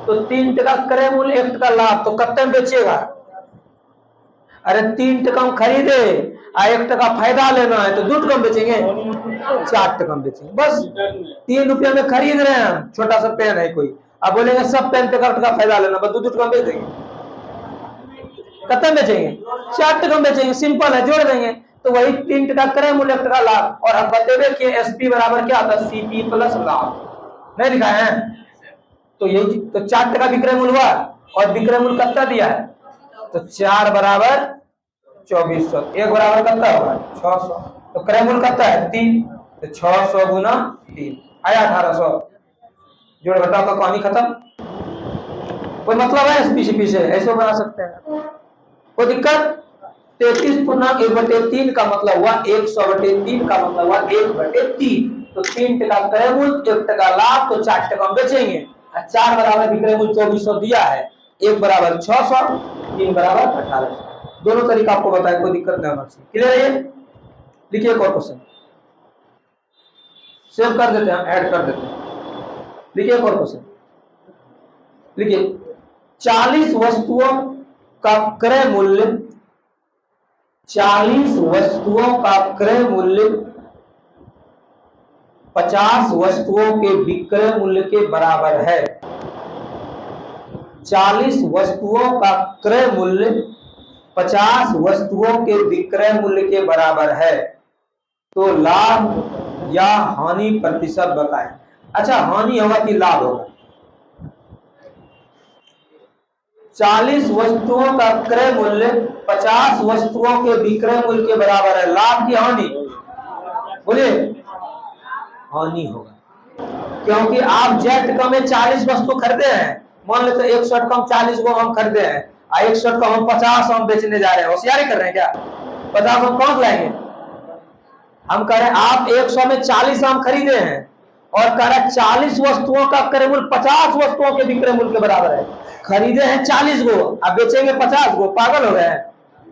तो 3 टका क्रय मूल्य, 1 टका लाभ, तो कितना बेचेगा। अरे 3 टका हम खरीदे, 1 टका फायदा लेना है, तो 2 टका बेचेंगे, 4 टका बेचेंगे, बस 3 रुपया में खरीद रहे हैं, छोटा सा पेन है कोई, अब बोलेंगे सब पेन टका फायदा लेना, बस 2 टका बेच देंगे, कितना बेचेंगे, 4 टका बेचेंगे, सिंपल है, जोड़ देंगे। तो वही 3 टका क्रय मूल्य, 1 टका लाभ, और हम बतेबे कि एसपी बराबर क्या होता है, सीपी प्लस लाभ, नहीं लिखा है। तो यही तो 4 टका विक्रय मूल्य हुआ, और विक्रय मूल्य कितना दिया है, तो 4 बराबर 2400, 1 बराबर कितना होगा 600, तो क्रय मूल्य कितना है 3, तो 600 गुना 3 आया 1800। जोड़ घटाव का कहानी खत्म। कोई मतलब है एसपी से, ऐसे बना सकते हैं, कोई दिक्कत। 33/1/3 का मतलब हुआ 100/3 का मतलब हुआ 1/3, तो 3 टका क्रय मूल्य, 1 टका लाभ, तो 4 टका बेचेंगे, 4 बराबर विक्रय मूल्य 2400 दिया है, 1 बराबर 600, 3 बराबर 1800। दोनों तरीका आपको बताया, कोई दिक्कत नहीं होना चाहिए, क्लियर है। लिखिए एक और क्वेश्चन, सेव कर देते हैं, ऐड कर देते हैं। लिखिए एक और क्वेश्चन, लिखिए 40 वस्तुओं का क्रय मूल्य, 40 वस्तुओं का क्रय मूल्य 50 वस्तुओं के विक्रय मूल्य के बराबर है। 40 वस्तुओं का क्रय मूल्य 50 वस्तुओं के विक्रय मूल्य के बराबर है, तो लाभ या हानि प्रतिशत बताएं। अच्छा, हानि होगा कि लाभ होगा। 40 वस्तुओं का क्रय मूल्य 50 वस्तुओं के विक्रय मूल्य के बराबर है, लाभ की हानि, बोलिए हानि होगा, क्योंकि आप जेट टका में 40 वस्तु खरीदे हैं, मान लेते 100 टका हम 40 को हम खरीदे हैं, 100 टका हम 50 हम बेचने जा रहे हैं, होशियारी कर रहे हैं क्या, 50 हम कौन लाएंगे, हम कह रहे हैं आप 100 में 40 आम खरीदे हैं, और कह रहे हैं 40 वस्तुओं का क्रय मूल्य 50 वस्तुओं के विक्रय मूल्य के बराबर है। खरीदे हैं 40 गो, अब बेचेंगे 50 गो, पागल हो गए हैं,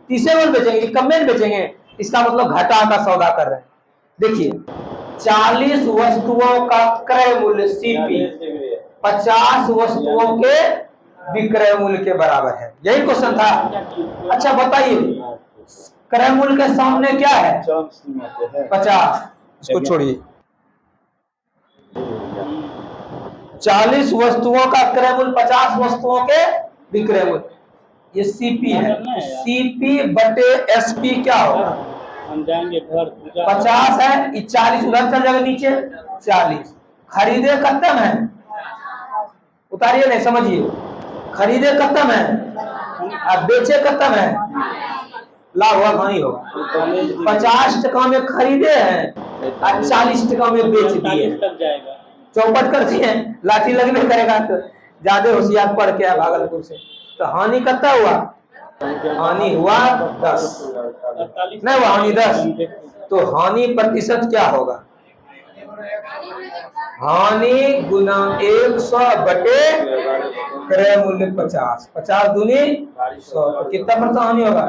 30 गो बेचेंगे, कम में बेचेंगे, इसका मतलब घाटा का सौदा कर रहे हैं। देखिए 40 वस्तुओं का क्रय मूल्य सीपी 50 वस्तुओं के विक्रय मूल्य के बराबर है, यही क्वेश्चन था। अच्छा बताइए, क्रय मूल्य के सामने क्या है 50, इसको छोड़िए, 40 वस्तुओं का क्रय मूल्य 50 वस्तुओं के विक्रय मूल्य, ये सीपी है, सीपी बटे एसपी क्या होगा, हम जाएंगे घर 50 है, 40 उधर चल जाएगा नीचे, 40 खरीदे खत्म है, उतारिए नहीं, समझिए, खरीदे खत्म है, अब बेचे खत्म है, लाभ हुआ हानि होगा। 50 टका में खरीदे हैं और 40 टका में बेच दिए, चौपट कर दिए, लाठी लगने करेगा, तो ज्यादा होशियार पढ़ के भागलपुर से, तो हानि कितना हुआ, हानि हुआ 10, नहीं हुआ हानि 10, तो हानि प्रतिशत क्या होगा, हानि गुना 100 बटे क्रय मूल्य 50, 50 दूनी 100, तो कितना प्रतिशत हानि होगा,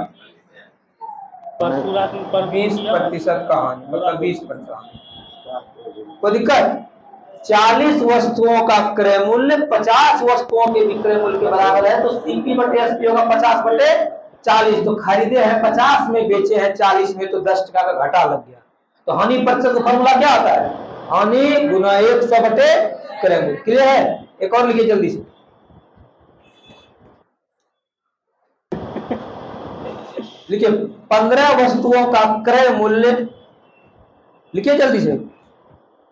20% का हानि, मतलब 20%। कोई दिक्कत। 40 वस्तुओं का क्रय मूल्य 50 वस्तुओं के विक्रय मूल्य के बराबर है, तो सीपी बटे एसपी होगा 50 बटे 40, तो खरीदे हैं 50 में, बेचे हैं 40 में, तो 10 टका का घाटा लग गया। तो हानि प्रतिशत का फॉर्मूला क्या होता है, हानि गुना 100 बटे क्रय मूल्य। क्लियर है। एक और लिखिए जल्दी से, लिखिए 15 वस्तुओं का क्रय मूल्य, लिखिए जल्दी से,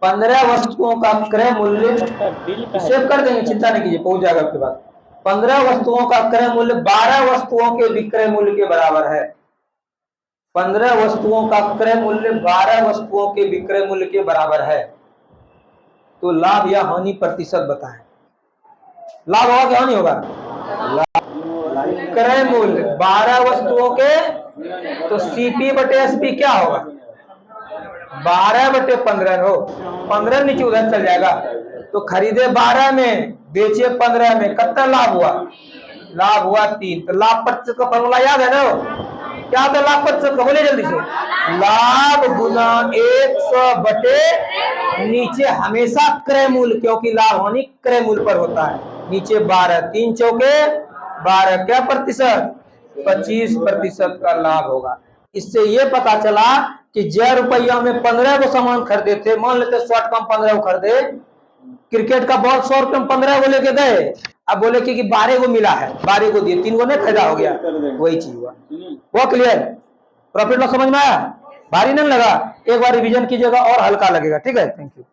15 वस्तुओं का क्रय मूल्य, सेव कर देंगे, चिंता नहीं कीजिए, पहुंच जाएगा आपके पास। 15 वस्तुओं का क्रय मूल्य 12 वस्तुओं के विक्रय मूल्य के बराबर है। 15 वस्तुओं का क्रय मूल्य 12 वस्तुओं के विक्रय मूल्य के बराबर है, तो लाभ या हानि प्रतिशत बताएं। लाभ होगा क्या हानि होगा, क्रय मूल्य 12 वस्तुओं के, तो सीपी बटे एसपी क्या होगा 12 बटे 15 हो, 15 नीचे उधर चल जाएगा। तो खरीदे 12 में बेचे 15 में, कितना लाभ हुआ, लाभ हुआ 3। तो लाभ प्रतिशत का फॉर्मूला याद है ना, क्या था लाभ प्रतिशत का, बोले जल्दी से, लाभ गुना 100 बटे नीचे हमेशा क्रय मूल्य, क्योंकि लाभ हानि क्रय मूल्य पर होता है, नीचे 12, 3 चौके 12, क्या प्रतिशत 25% का लाभ होगा। इससे ये पता चला कि 1000 रुपया में 15 को सामान खरीदे थे, मान लेते शॉर्ट कम 15 को खरीदे, क्रिकेट का बॉल 100 रुपये में 15 को लेके गए, अब बोले कि 12 को मिला है, 12 को दिए, 3 को नहीं फायदा हो गया, वही चीज हुआ। वो क्लियर, प्रॉफिट लॉस समझ में आया, भारी नहीं लगा, एक बार रिवीजन कीजिएगा और हल्का लगेगा। ठीक है, थैंक यू।